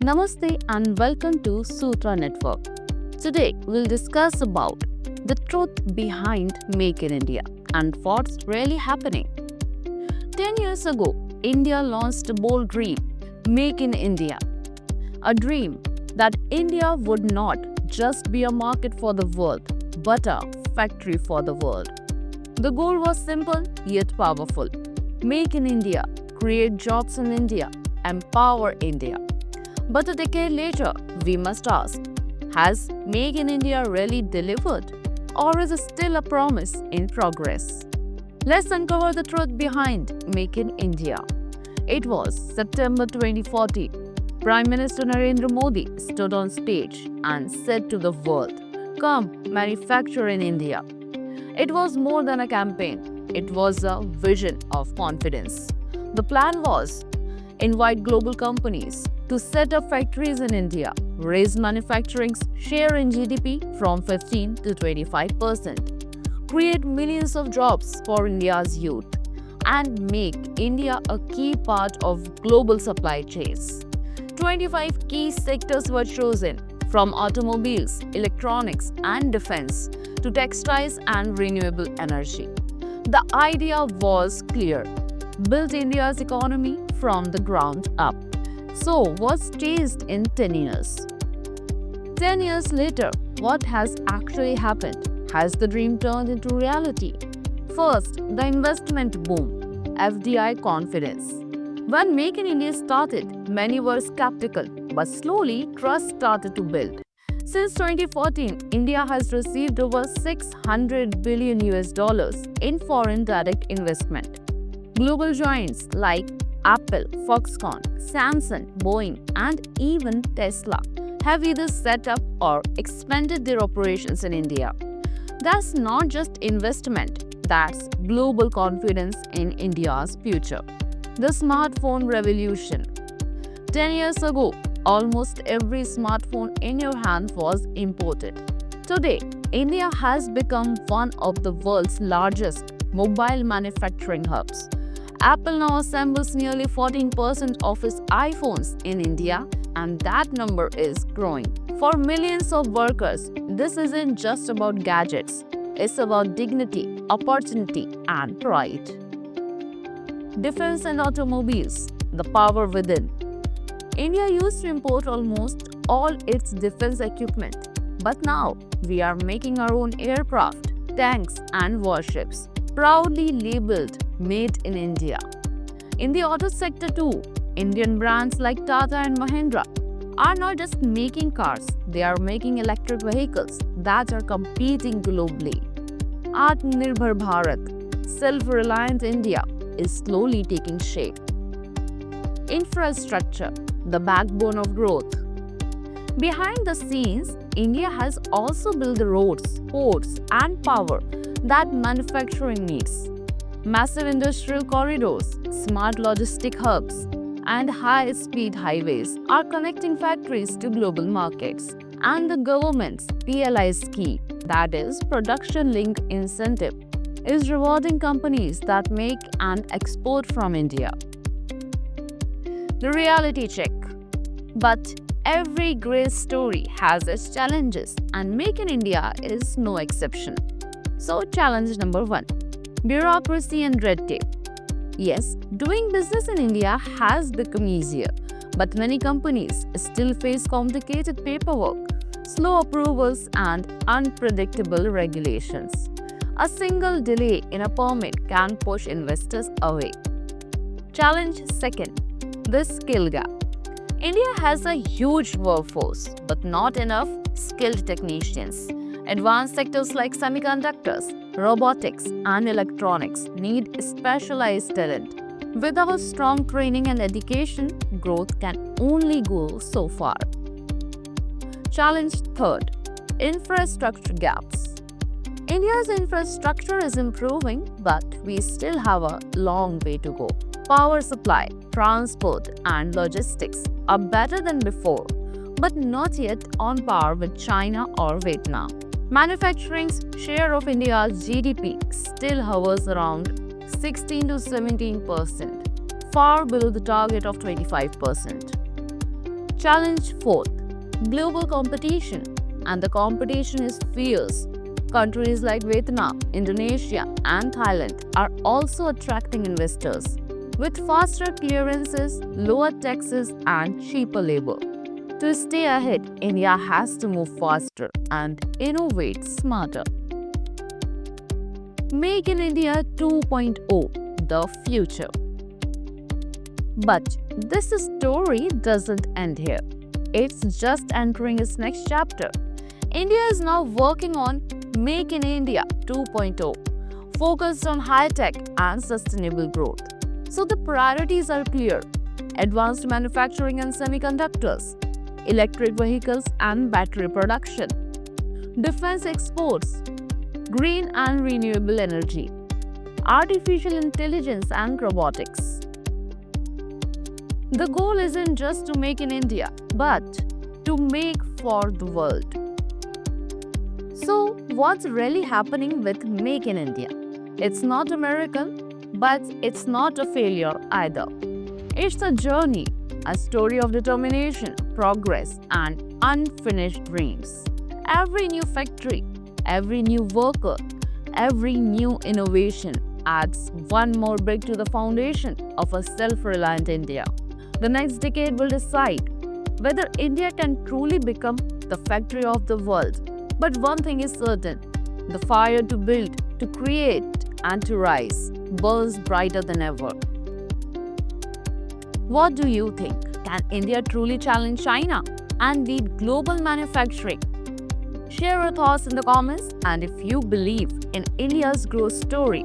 Namaste and welcome to Sutra Network. Today we'll discuss about the truth behind Make in India and what's really happening. 10 years ago, India launched a bold dream, Make in India. A dream that India would not just be a market for the world, but a factory for the world. The goal was simple yet powerful. Make in India, create jobs in India, empower India. But a decade later, we must ask, has Make in India really delivered? Or is it still a promise in progress? Let's uncover the truth behind Make in India. It was September 2014. Prime Minister Narendra Modi stood on stage and said to the world, "Come, manufacture in India." It was more than a campaign, it was a vision of confidence. The plan was invite global companies to set up factories in India, raise manufacturing's share in GDP from 15 to 25%, create millions of jobs for India's youth, and make India a key part of global supply chains. 25 key sectors were chosen, from automobiles, electronics, and defense to textiles and renewable energy. The idea was clear: build India's economy from the ground up. So, what's changed in 10 years? 10 years later, what has actually happened? Has the dream turned into reality? First, the investment boom, FDI confidence. When Make in India started, many were skeptical, but slowly trust started to build. Since 2014, India has received over $600 billion in foreign direct investment. Global giants like Apple, Foxconn, Samsung, Boeing, and even Tesla have either set up or expanded their operations in India. That's not just investment, that's global confidence in India's future. The smartphone revolution. 10 years ago, almost every smartphone in your hand was imported. Today, India has become one of the world's largest mobile manufacturing hubs. Apple now assembles nearly 14% of its iPhones in India, and that number is growing. For millions of workers, this isn't just about gadgets, it's about dignity, opportunity, and pride. Defense and automobiles, the power within. India used to import almost all its defense equipment, but now we are making our own aircraft, tanks, and warships, proudly labeled Made in India. In the auto sector too, Indian brands like Tata and Mahindra are not just making cars, they are making electric vehicles that are competing globally. Atmanirbhar Bharat, self-reliant India, is slowly taking shape. Infrastructure, the backbone of growth. Behind the scenes, India has also built the roads, ports, and power that manufacturing needs. Massive industrial corridors, smart logistic hubs, and high-speed highways are connecting factories to global markets. And the government's PLI scheme, that is, Production Linked Incentive, is rewarding companies that make and export from India. The reality check. But every great story has its challenges, and Make in India is no exception. So, challenge number 1: bureaucracy and red tape. Yes, doing business in India has become easier, but many companies still face complicated paperwork, slow approvals, and unpredictable regulations. A single delay in a permit can push investors away. Challenge second: the skill gap. India has a huge workforce, but not enough skilled technicians. Advanced sectors like semiconductors, robotics, and electronics need specialized talent. Without strong training and education, growth can only go so far. Challenge third: infrastructure gaps. India's infrastructure is improving, but we still have a long way to go. Power supply, transport, and logistics are better than before, but not yet on par with China or Vietnam. Manufacturing's share of India's GDP still hovers around 16 to 17%, far below the target of 25%. Challenge fourth, global competition. And the competition is fierce. Countries like Vietnam, Indonesia, and Thailand are also attracting investors with faster clearances, lower taxes, and cheaper labor. To stay ahead, India has to move faster and innovate smarter. Make in India 2.0, the future. But this story doesn't end here. It's just entering its next chapter. India is now working on Make in India 2.0, focused on high tech and sustainable growth. So the priorities are clear: advanced manufacturing and semiconductors, electric vehicles and battery production, defense exports, green and renewable energy, artificial intelligence and robotics. The goal isn't just to make in India, but to make for the world. So, what's really happening with Make in India? It's not a miracle, but it's not a failure either. It's a journey, a story of determination, progress, and unfinished dreams. Every new factory, every new worker, every new innovation adds one more brick to the foundation of a self-reliant India. The next decade will decide whether India can truly become the factory of the world. But one thing is certain: the fire to build, to create, and to rise burns brighter than ever. What do you think? Can India truly challenge China and lead global manufacturing? Share your thoughts in the comments, and if you believe in India's growth story,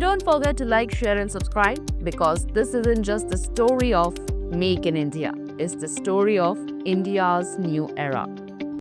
don't forget to like, share, and subscribe, because this isn't just the story of Make in India, it's the story of India's new era.